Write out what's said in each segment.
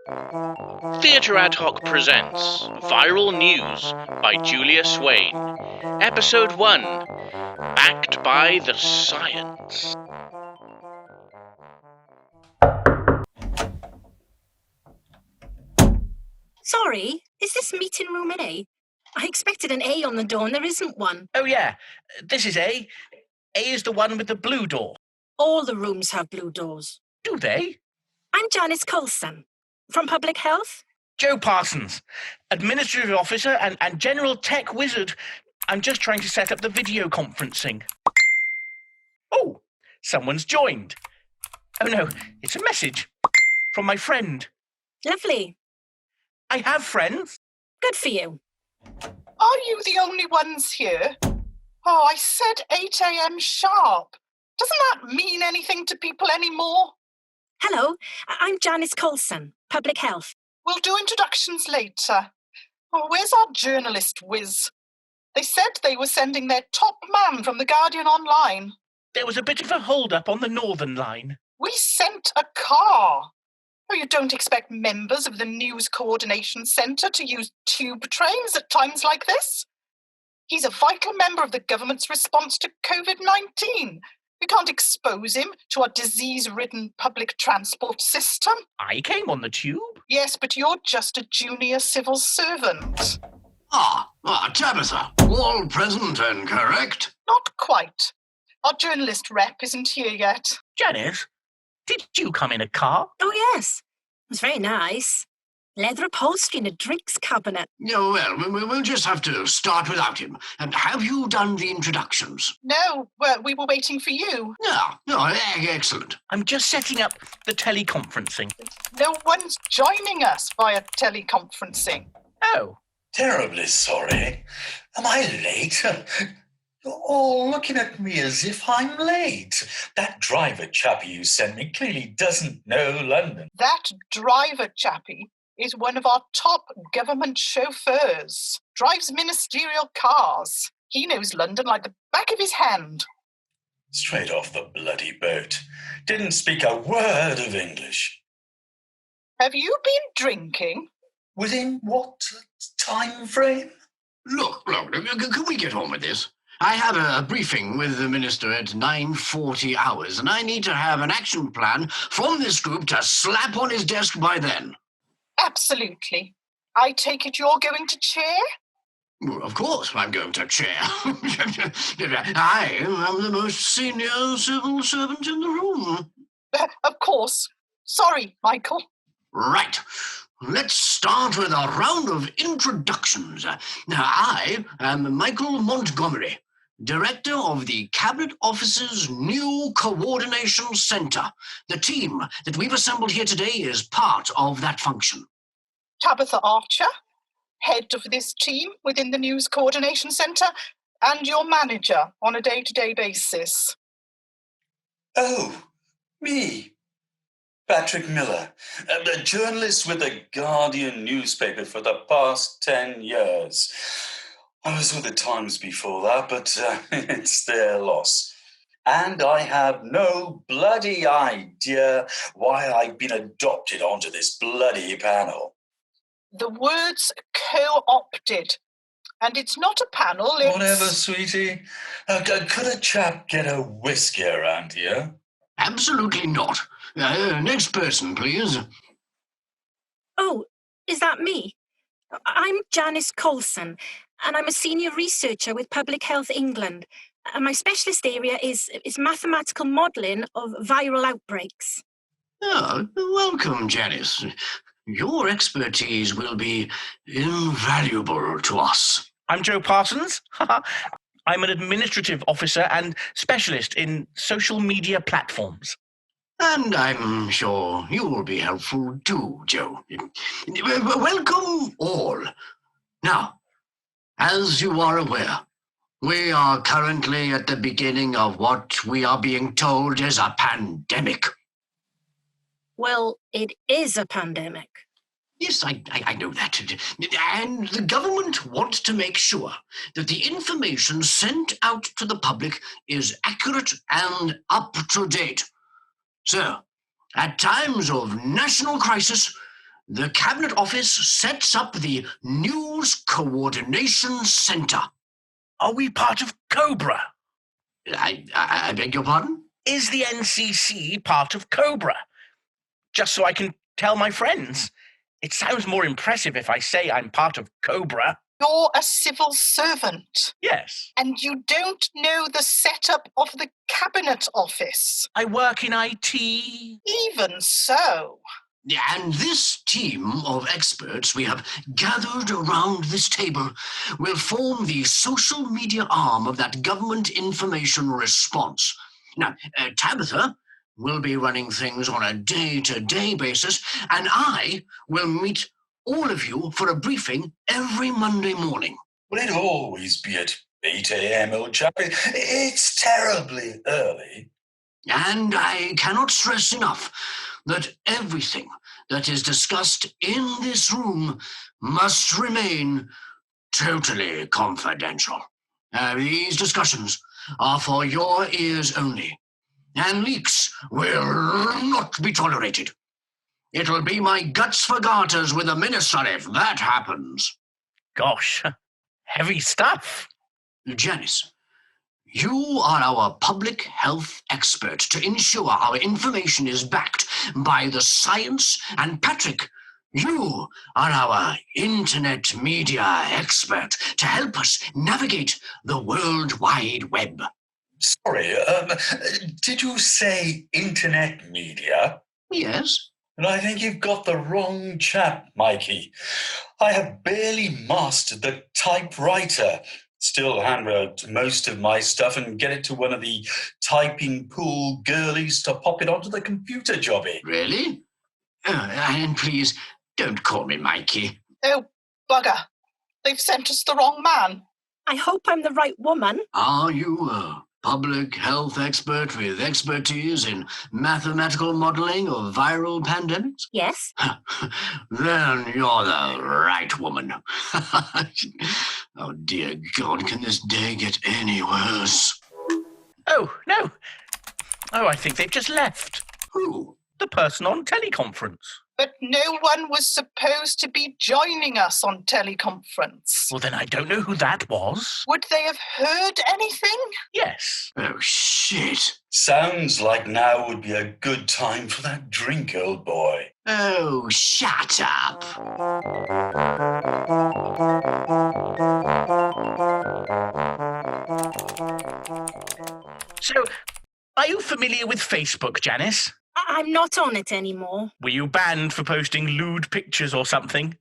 Theatre Adhoc presents Viral News by Julia Swain. Episode 1, Backed by the Science. Sorry, is this meeting room A? I expected an A on the door and there isn't one. Oh yeah, this is A. A is the one with the blue door. All the rooms have blue doors. Do they? I'm Janice Coulson, from Public Health. Joe Parsons, Administrative Officer and General Tech Wizard. I'm just trying to set up the video conferencing. Oh, someone's joined. Oh no, it's a message from my friend. Lovely. I have friends. Good for you. Are you the only ones here? Oh, I said 8 a.m. sharp. Doesn't that mean anything to people anymore? Hello, I'm Janice Coulson, Public Health. We'll do introductions later. Oh, where's our journalist whiz? They said they were sending their top man from The Guardian online. There was a bit of a hold-up on the Northern line. We sent a car. Oh, you don't expect members of the News Coordination Centre to use tube trains at times like this? He's a vital member of the government's response to COVID-19. We can't expose him to our disease-ridden public transport system. I came on the tube. Yes, but you're just a junior civil servant. Tabitha, all present and correct? Not quite. Our journalist rep isn't here yet. Janice, did you come in a car? Oh, yes. It was very nice. Leather upholstery and a drinks cabinet. Oh, well, we'll just have to start without him. And have you done the introductions? No, we were waiting for you. Excellent. I'm just setting up the teleconferencing. No one's joining us via teleconferencing. Oh. Terribly sorry. Am I late? You're all looking at me as if I'm late. That driver chappie you sent me clearly doesn't know London. That driver chappie is one of our top government chauffeurs. Drives ministerial cars. He knows London like the back of his hand. Straight off the bloody boat. Didn't speak a word of English. Have you been drinking? Within what time frame? Look, can we get on with this? I have a briefing with the minister at 9:40 hours, and I need to have an action plan from this group to slap on his desk by then. Absolutely. I take it you're going to chair? Well, of course I'm going to chair. I am the most senior civil servant in the room. Of course. Sorry, Michael. Right. Let's start with a round of introductions. Now, I am Michael Montgomery, Director of the Cabinet Office's new Coordination Centre. The team that we've assembled here today is part of that function. Tabitha Archer, head of this team within the News Coordination Centre, and your manager on a day-to-day basis. Oh, me. Patrick Miller, a journalist with the Guardian newspaper for the past 10 years. I was with the Times before that, but it's their loss. And I have no bloody idea why I've been adopted onto this bloody panel. The word's co-opted. And it's not a panel, it's... Whatever, sweetie. Could a chap get a whiskey around here? Absolutely not. Next person, please. Oh, is that me? I'm Janice Coulson, and I'm a senior researcher with Public Health England. And my specialist area is mathematical modelling of viral outbreaks. Oh, welcome, Janice. Your expertise will be invaluable to us. I'm Joe Parsons. I'm an administrative officer and specialist in social media platforms. And I'm sure you will be helpful too, Joe. Welcome all. Now, as you are aware, we are currently at the beginning of what we are being told is a pandemic. Well, it is a pandemic. Yes, I know that. And the government wants to make sure that the information sent out to the public is accurate and up to date. So, at times of national crisis, the Cabinet Office sets up the News Coordination Centre. Are we part of COBRA? I beg your pardon? Is the NCC part of COBRA? Just so I can tell my friends. It sounds more impressive if I say I'm part of COBRA. You're a civil servant. Yes. And you don't know the setup of the Cabinet Office. I work in IT. Even so. And this team of experts we have gathered around this table will form the social media arm of that government information response. Now, Tabitha will be running things on a day-to-day basis, and I will meet all of you for a briefing every Monday morning. Will it always be at 8 a.m., old chap? It's terribly early. And I cannot stress enough that everything that is discussed in this room must remain totally confidential. These discussions are for your ears only, and leaks will not be tolerated. It'll be my guts for garters with the minister if that happens. Gosh, heavy stuff. Janice, you are our public health expert to ensure our information is backed by the science, and Patrick, you are our internet media expert to help us navigate the World Wide Web. Sorry, did you say internet media? Yes. And I think you've got the wrong chap, Mikey. I have barely mastered the typewriter. Still handwrote most of my stuff and get it to one of the typing pool girlies to pop it onto the computer jobby. Really? And please, don't call me Mikey. Oh, bugger. They've sent us the wrong man. I hope I'm the right woman. Are you a public health expert with expertise in mathematical modeling of viral pandemics? Yes. Then you're the right woman. Oh, dear God, can this day get any worse? Oh, no. Oh, I think they've just left. Who? The person on teleconference. But no one was supposed to be joining us on teleconference. Well, then I don't know who that was. Would they have heard anything? Yes. Oh, shit. Sounds like now would be a good time for that drink, old boy. Oh, shut up. So, are you familiar with Facebook, Janice? I'm not on it anymore. Were you banned for posting lewd pictures or something?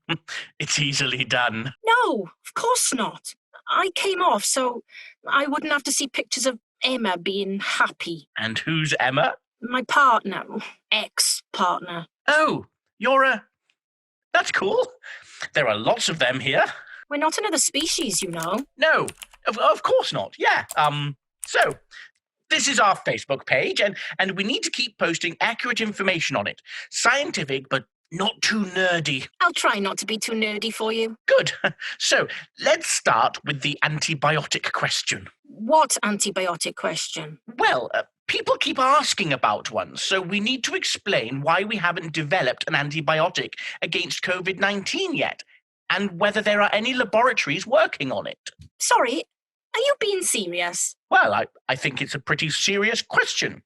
It's easily done. No, of course not. I came off so I wouldn't have to see pictures of Emma being happy. And who's Emma? My partner, ex-partner. Oh, that's cool. There are lots of them here. We're not another species, you know. No, of course not. Yeah, so this is our Facebook page, and we need to keep posting accurate information on it. Scientific, but not too nerdy. I'll try not to be too nerdy for you. Good. So let's start with the antibiotic question. What antibiotic question? Well, people keep asking about one, so we need to explain why we haven't developed an antibiotic against COVID-19 yet, and whether there are any laboratories working on it. Sorry, are you being serious? Well, I think it's a pretty serious question.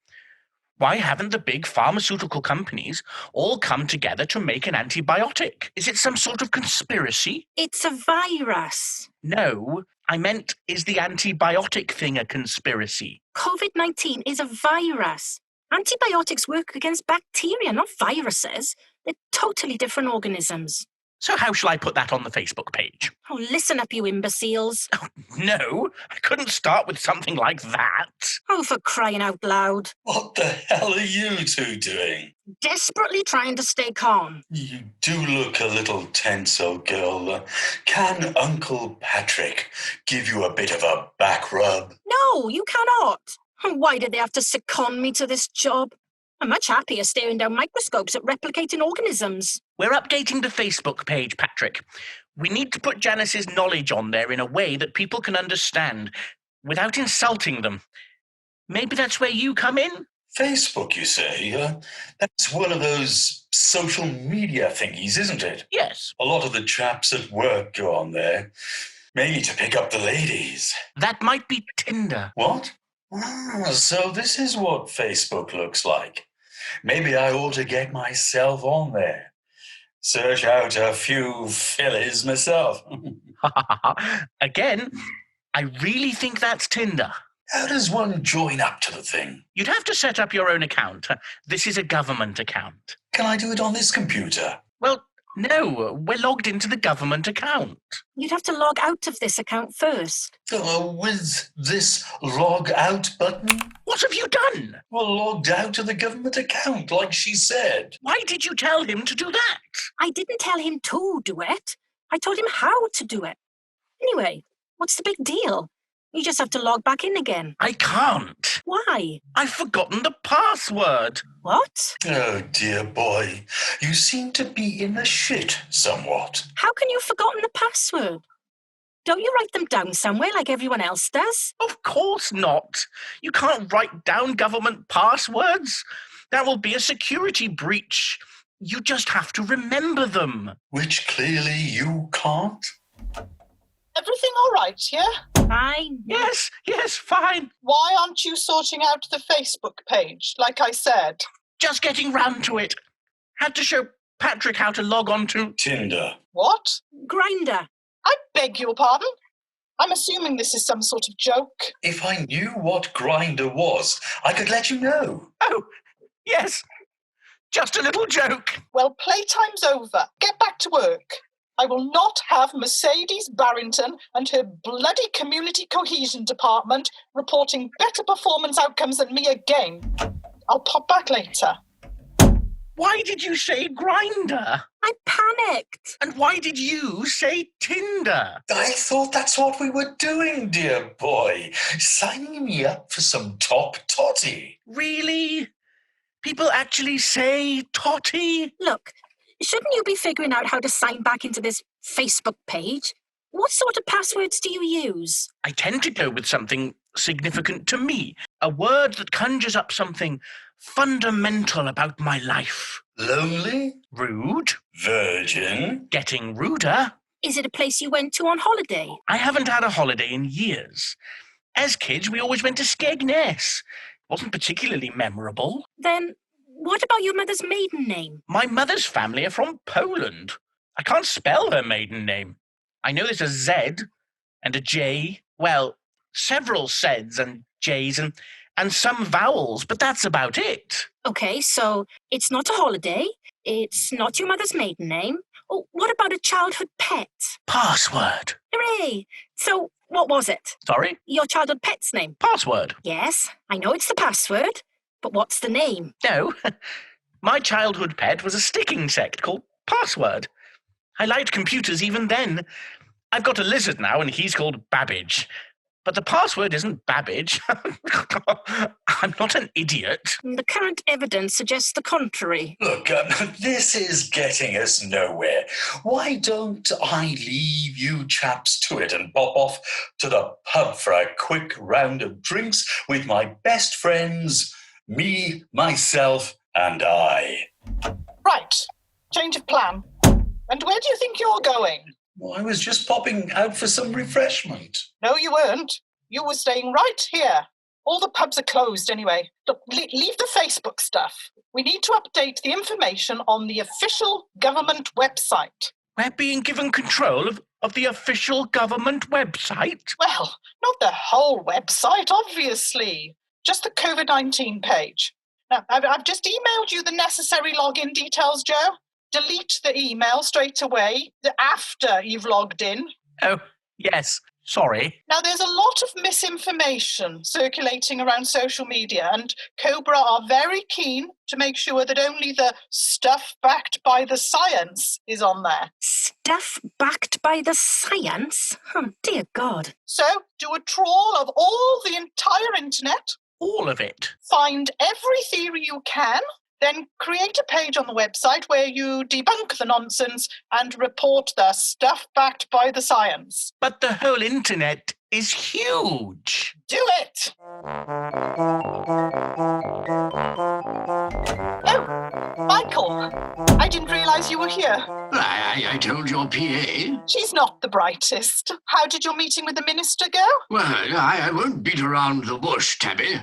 Why haven't the big pharmaceutical companies all come together to make an antibiotic? Is it some sort of conspiracy? It's a virus. No, I meant, is the antibiotic thing a conspiracy? COVID-19 is a virus. Antibiotics work against bacteria, not viruses. They're totally different organisms. So how shall I put that on the Facebook page? Oh, listen up, you imbeciles. Oh, no, I couldn't start with something like that. Oh, for crying out loud. What the hell are you two doing? Desperately trying to stay calm. You do look a little tense, old girl. Can Uncle Patrick give you a bit of a back rub? No, you cannot. Why did they have to second me to this job? I'm much happier staring down microscopes at replicating organisms. We're updating the Facebook page, Patrick. We need to put Janice's knowledge on there in a way that people can understand without insulting them. Maybe that's where you come in? Facebook, you say? That's one of those social media thingies, isn't it? Yes. A lot of the chaps at work go on there, mainly to pick up the ladies. That might be Tinder. What? So this is what Facebook looks like. Maybe I ought to get myself on there. Search out a few fillies myself. Again, I really think that's Tinder. How does one join up to the thing? You'd have to set up your own account. This is a government account. Can I do it on this computer? Well, no, we're logged into the government account. You'd have to log out of this account first. With this log out button? What have you done? Well, logged out of the government account, like she said. Why did you tell him to do that? I didn't tell him to do it. I told him how to do it. Anyway, what's the big deal? You just have to log back in again. I can't. Why? I've forgotten the password. What? Oh, dear boy. You seem to be in the shit somewhat. How can you have forgotten the password? Don't you write them down somewhere like everyone else does? Of course not. You can't write down government passwords. That will be a security breach. You just have to remember them. Which clearly you can't. Everything all right, yeah? Fine. Yes, fine. Why aren't you sorting out the Facebook page, like I said? Just getting round to it. Had to show Patrick how to log on to... Tinder. What? Grinder. I beg your pardon? I'm assuming this is some sort of joke. If I knew what Grindr was, I could let you know. Oh, yes. Just a little joke. Well, playtime's over. Get back to work. I will not have Mercedes Barrington and her bloody community cohesion department reporting better performance outcomes than me again. I'll pop back later. Why did you say Grindr? I panicked. And why did you say Tinder? I thought that's what we were doing, dear boy. Signing me up for some top totty. Really? People actually say totty? Look, shouldn't you be figuring out how to sign back into this Facebook page? What sort of passwords do you use? I tend to go with something significant to me, a word that conjures up something fundamental about my life. Lonely? Rude? Virgin? Getting ruder? Is it a place you went to on holiday? I haven't had a holiday in years. As kids, we always went to Skegness. Wasn't particularly memorable. Then what about your mother's maiden name? My mother's family are from Poland. I can't spell her maiden name. I know there's a Z and a J. Well, several Zs and Js and some vowels, but that's about it. Okay, so it's not a holiday. It's not your mother's maiden name. Oh, what about a childhood pet? Password. Hooray! So what was it? Sorry? Your childhood pet's name? Password. Yes, I know it's the password, but what's the name? No. My childhood pet was a sticking insect called Password. I liked computers even then. I've got a lizard now and he's called Babbage. But the password isn't Babbage. I'm not an idiot. The current evidence suggests the contrary. Look, this is getting us nowhere. Why don't I leave you chaps to it and pop off to the pub for a quick round of drinks with my best friends, me, myself, and I? Right. Change of plan. And where do you think you're going? Well, I was just popping out for some refreshment. No, you weren't. You were staying right here. All the pubs are closed anyway. Look, leave the Facebook stuff. We need to update the information on the official government website. We're being given control of the official government website? Well, not the whole website, obviously. Just the COVID-19 page. Now, I've just emailed you the necessary login details, Joe. Delete the email straight away after you've logged in. Oh, yes. Sorry. Now, there's a lot of misinformation circulating around social media, and Cobra are very keen to make sure that only the stuff backed by the science is on there. Stuff backed by the science? Oh, dear God. So, do a trawl of all the entire internet. All of it. Find every theory you can. Then create a page on the website where you debunk the nonsense and report the stuff backed by the science. But the whole internet is huge. Do it! Oh, Michael, I didn't realise you were here. I told your PA. She's not the brightest. How did your meeting with the minister go? Well, I won't beat around the bush, Tabby.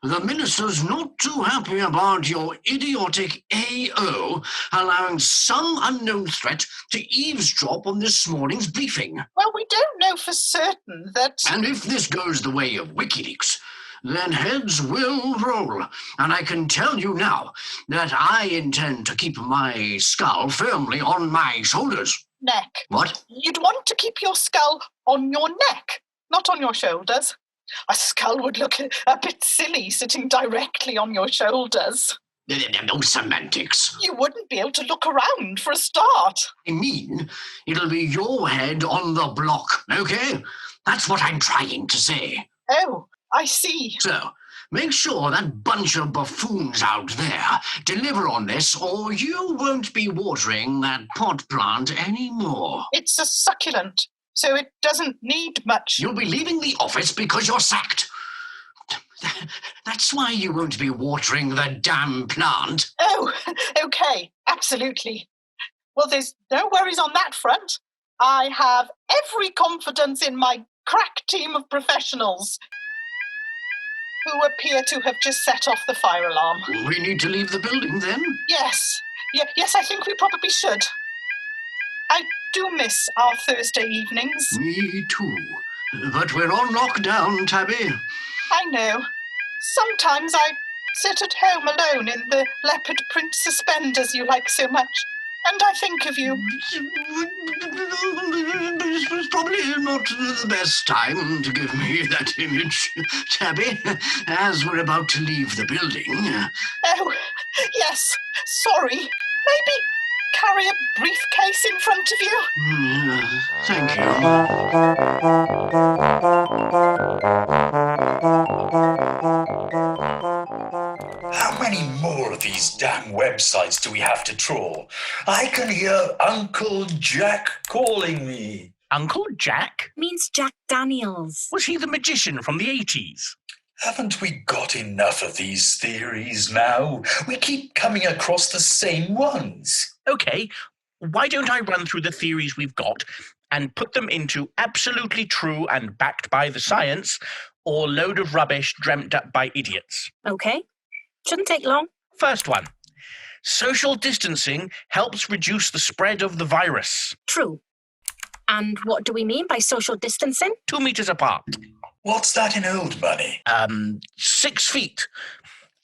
The minister's not too happy about your idiotic AO allowing some unknown threat to eavesdrop on this morning's briefing. Well, we don't know for certain that... And if this goes the way of WikiLeaks, then heads will roll. And I can tell you now that I intend to keep my skull firmly on my shoulders. Neck. What? You'd want to keep your skull on your neck, not on your shoulders. A skull would look a bit silly sitting directly on your shoulders. No semantics. You wouldn't be able to look around for a start. I mean, it'll be your head on the block, okay? That's what I'm trying to say. Oh, I see. So, make sure that bunch of buffoons out there deliver on this, or you won't be watering that pot plant anymore. It's a succulent, so it doesn't need much. You'll be leaving the office because you're sacked. That's why you won't be watering the damn plant. Oh, okay, absolutely. Well, there's no worries on that front. I have every confidence in my crack team of professionals who appear to have just set off the fire alarm. We need to leave the building then? Yes, yes, I think we probably should. I do miss our Thursday evenings. Me too. But we're on lockdown, Tabby. I know. Sometimes I sit at home alone in the leopard print suspenders you like so much, and I think of you. This was probably not the best time to give me that image, Tabby, as we're about to leave the building. Oh, yes, sorry. Maybe carry a briefcase in front of you? Thank you. How many more of these damn websites do we have to trawl? I can hear Uncle Jack calling me. Uncle Jack? Means Jack Daniels. Was he the magician from the 80s? Haven't we got enough of these theories now? We keep coming across the same ones. Okay, why don't I run through the theories we've got and put them into absolutely true and backed by the science, or load of rubbish dreamt up by idiots? Okay. Shouldn't take long. First one. Social distancing helps reduce the spread of the virus. True. And what do we mean by social distancing? 2 meters apart. What's that in old money? 6 feet.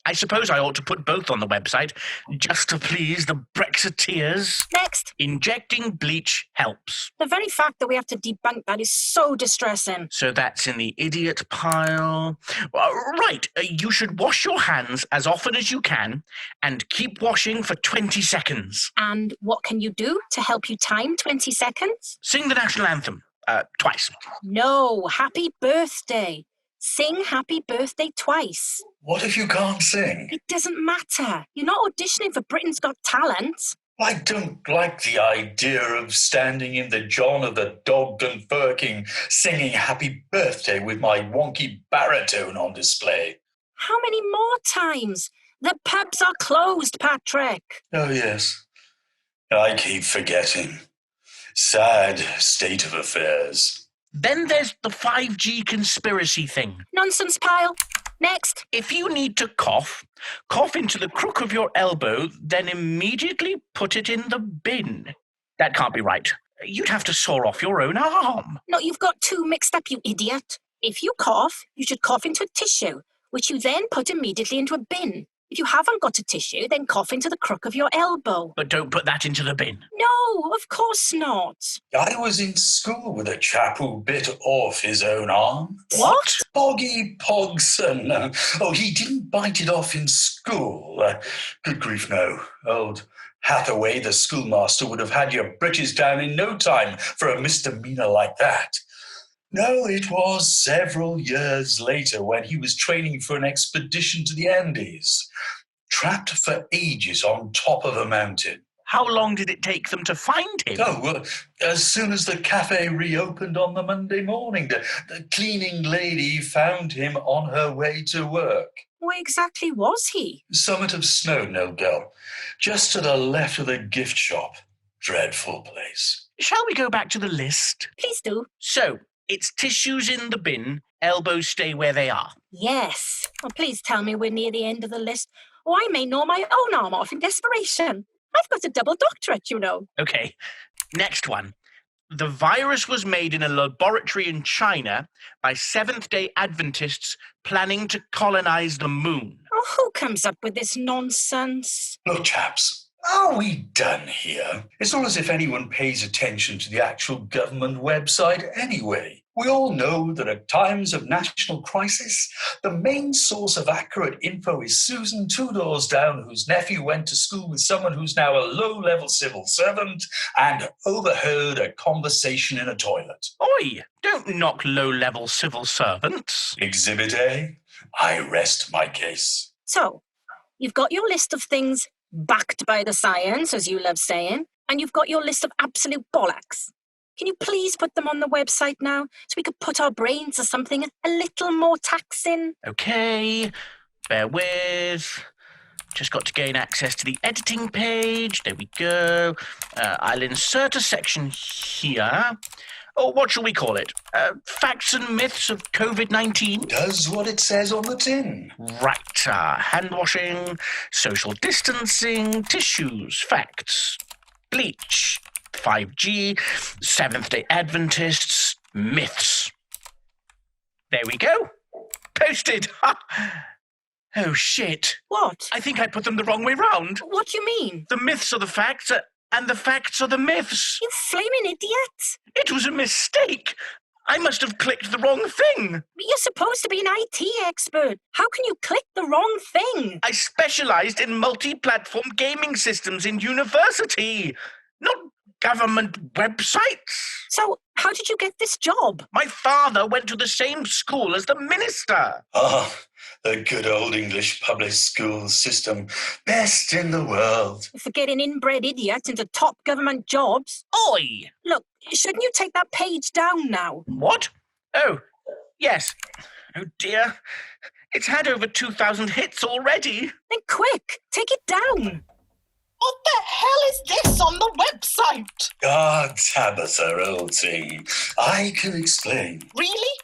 I suppose I ought to put both on the website, just to please the Brexiteers. Next. Injecting bleach helps. The very fact that we have to debunk that is so distressing. So that's in the idiot pile. Right, you should wash your hands as often as you can and keep washing for 20 seconds. And what can you do to help you time 20 seconds? Sing the national anthem. Twice. No, happy birthday. Sing happy birthday twice. What if you can't sing? It doesn't matter. You're not auditioning for Britain's Got Talent. I don't like the idea of standing in the John of the Dogged and Firking singing happy birthday with my wonky baritone on display. How many more times? The pubs are closed, Patrick. Oh, yes. I keep forgetting. Sad state of affairs. Then there's the 5G conspiracy thing. Nonsense pile. Next. If you need to cough into the crook of your elbow, then immediately put it in the bin. That can't be right. You'd have to saw off your own arm. No, you've got two mixed up, you idiot. If you cough, you should cough into a tissue, which you then put immediately into a bin. If you haven't got a tissue, then cough into the crook of your elbow. But don't put that into the bin. No, of course not. I was in school with a chap who bit off his own arm. What? Boggy Pogson. Oh, he didn't bite it off in school. Good grief, no. Old Hathaway, the schoolmaster, would have had your britches down in no time for a misdemeanor like that. No, it was several years later when he was training for an expedition to the Andes, trapped for ages on top of a mountain. How long did it take them to find him? Oh, well, as soon as the cafe reopened on the Monday morning, the cleaning lady found him on her way to work. Where exactly was he? Summit of Snow, no girl. Just to the left of the gift shop. Dreadful place. Shall we go back to the list? Please do. So, it's tissues in the bin, elbows stay where they are. Yes. Oh, please tell me we're near the end of the list, or I may gnaw my own arm off in desperation. I've got a double doctorate, you know. Okay, next one. The virus was made in a laboratory in China by Seventh-day Adventists planning to colonize the moon. Oh, who comes up with this nonsense? Look, chaps, are we done here? It's not as if anyone pays attention to the actual government website anyway. We all know that at times of national crisis, the main source of accurate info is Susan, two doors down, whose nephew went to school with someone who's now a low-level civil servant and overheard a conversation in a toilet. Oi, don't knock low-level civil servants. Exhibit A, I rest my case. So, you've got your list of things backed by the science, as you love saying, and you've got your list of absolute bollocks. Can you please put them on the website now so we could put our brains to something a little more taxing? Okay, bear with. Just got to gain access to the editing page. There we go. I'll insert a section here. Oh, what shall we call it? Facts and myths of COVID-19? Does what it says on the tin. Right. Hand washing, social distancing, tissues, facts, bleach, 5G, Seventh-day Adventists, myths. There we go. Posted. Oh, shit. What? I think I put them the wrong way round. What do you mean? The myths are the facts, and the facts are the myths. You flaming idiot! It was a mistake. I must have clicked the wrong thing. You're supposed to be an IT expert. How can you click the wrong thing? I specialised in multi-platform gaming systems in university, not government websites. So, how did you get this job? My father went to the same school as the minister. Ah, the good old English public school system, best in the world. For getting inbred idiots into top government jobs. Oi! Look, shouldn't you take that page down now? What? Oh, yes. Oh dear. It's had over 2,000 hits already. Then quick, take it down. What the hell is this on the website? Ah, Tabitha, old thing. I can explain. Really?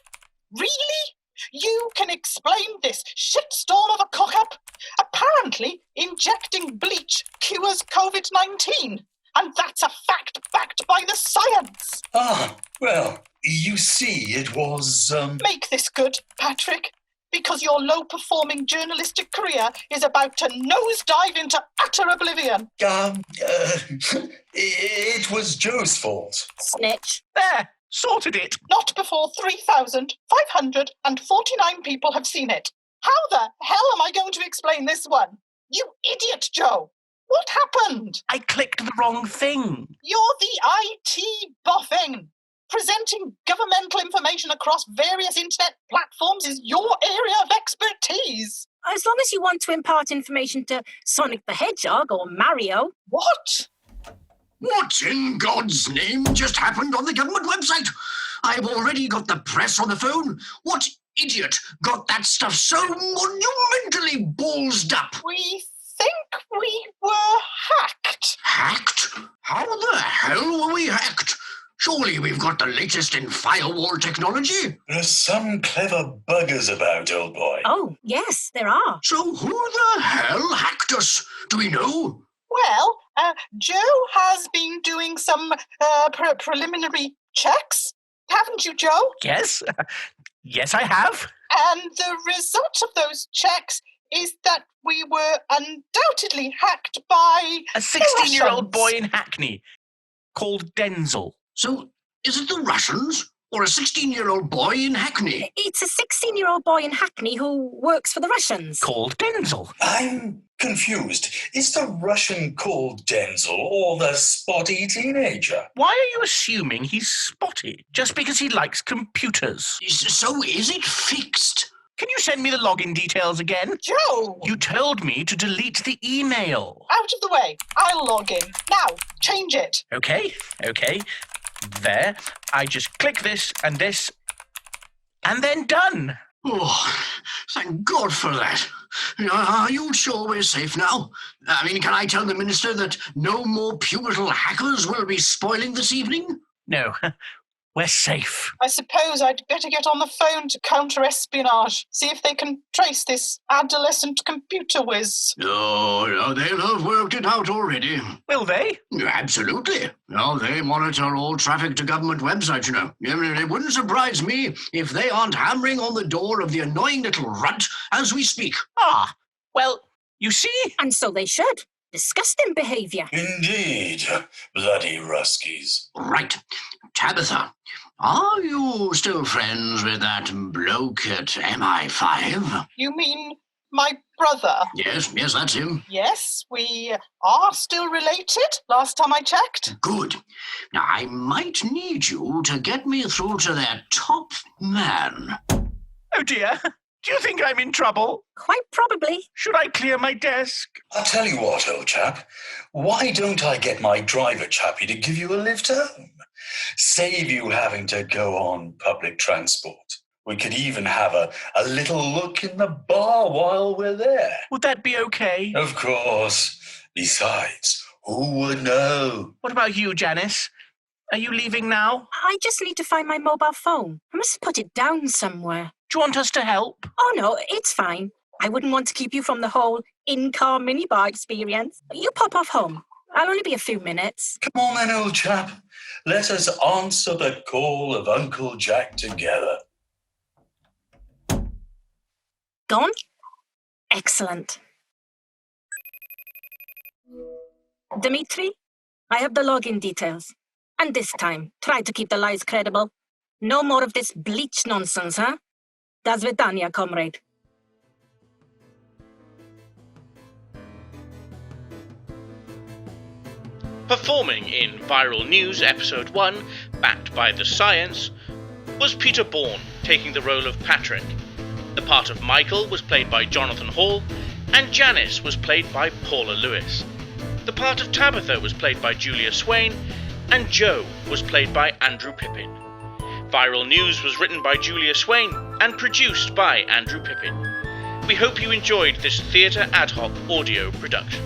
Really? You can explain this shitstorm of a cock-up? Apparently, injecting bleach cures COVID-19. And that's a fact backed by the science. Ah, well, you see, it was, Make this good, Patrick, because your low-performing journalistic career is about to nosedive into utter oblivion. It was Joe's fault. Snitch. There, sorted it. Not before 3,549 people have seen it. How the hell am I going to explain this one? You idiot, Joe! What happened? I clicked the wrong thing. You're the IT boffin. Presenting governmental information across various internet platforms is your area of expertise. As long as you want to impart information to Sonic the Hedgehog or Mario. What? What in God's name just happened on the government website? I've already got the press on the phone. What idiot got that stuff so monumentally ballsed up? We think we were hacked. Hacked? How the hell were we hacked? Surely we've got the latest in firewall technology. There's some clever buggers about, old boy. Oh, yes, there are. So who the hell hacked us? Do we know? Well, Joe has been doing some preliminary checks. Haven't you, Joe? Yes. Yes, I have. And the result of those checks is that we were undoubtedly hacked by A 16-year-old boy in Hackney called Denzel. So is it the Russians or a 16-year-old boy in Hackney? It's a 16-year-old boy in Hackney who works for the Russians. Called Denzel. I'm confused. Is the Russian called Denzel or the spotty teenager? Why are you assuming he's spotty? Just because he likes computers. So is it fixed? Can you send me the login details again? Joe! You told me to delete the email. Out of the way. I'll log in. Now, change it. Okay. There. I just click this, and then done. Oh, thank God for that. Are you sure we're safe now? I mean, can I tell the Minister that no more pubertal hackers will be spoiling this evening? No, we're safe. I suppose I'd better get on the phone to counter-espionage, see if they can trace this adolescent computer whiz. No, they'll have worked it out already. Will they? Absolutely. No, they monitor all traffic to government websites, you know. It wouldn't surprise me if they aren't hammering on the door of the annoying little runt as we speak. Ah, well, you see? And so they should. Disgusting behaviour. Indeed. Bloody Ruskies. Right. Tabitha, are you still friends with that bloke at MI5? You mean my brother? Yes, that's him. Yes, we are still related, last time I checked. Good. Now, I might need you to get me through to their top man. Oh dear. Do you think I'm in trouble? Quite probably. Should I clear my desk? I'll tell you what, old chap. Why don't I get my driver chappie to give you a lift home? Save you having to go on public transport. We could even have a little look in the bar while we're there. Would that be okay? Of course. Besides, who would know? What about you, Janice? Are you leaving now? I just need to find my mobile phone. I must put it down somewhere. Do you want us to help? Oh, no, it's fine. I wouldn't want to keep you from the whole in-car minibar experience. You pop off home. I'll only be a few minutes. Come on then, old chap. Let us answer the call of Uncle Jack together. Gone? Excellent. Dimitri, I have the login details. And this time, try to keep the lies credible. No more of this bleach nonsense, huh? Das Vidania, comrade. Performing in Viral News Episode 1, backed by the science, was Peter Bourne, taking the role of Patrick. The part of Michael was played by Jonathan Hall, and Janice was played by Paula Lewis. The part of Tabitha was played by Julia Swain, and Joe was played by Andrew Pippen. Viral News was written by Julia Swain and produced by Andrew Pippen. We hope you enjoyed this Theatre Adhoc audio production.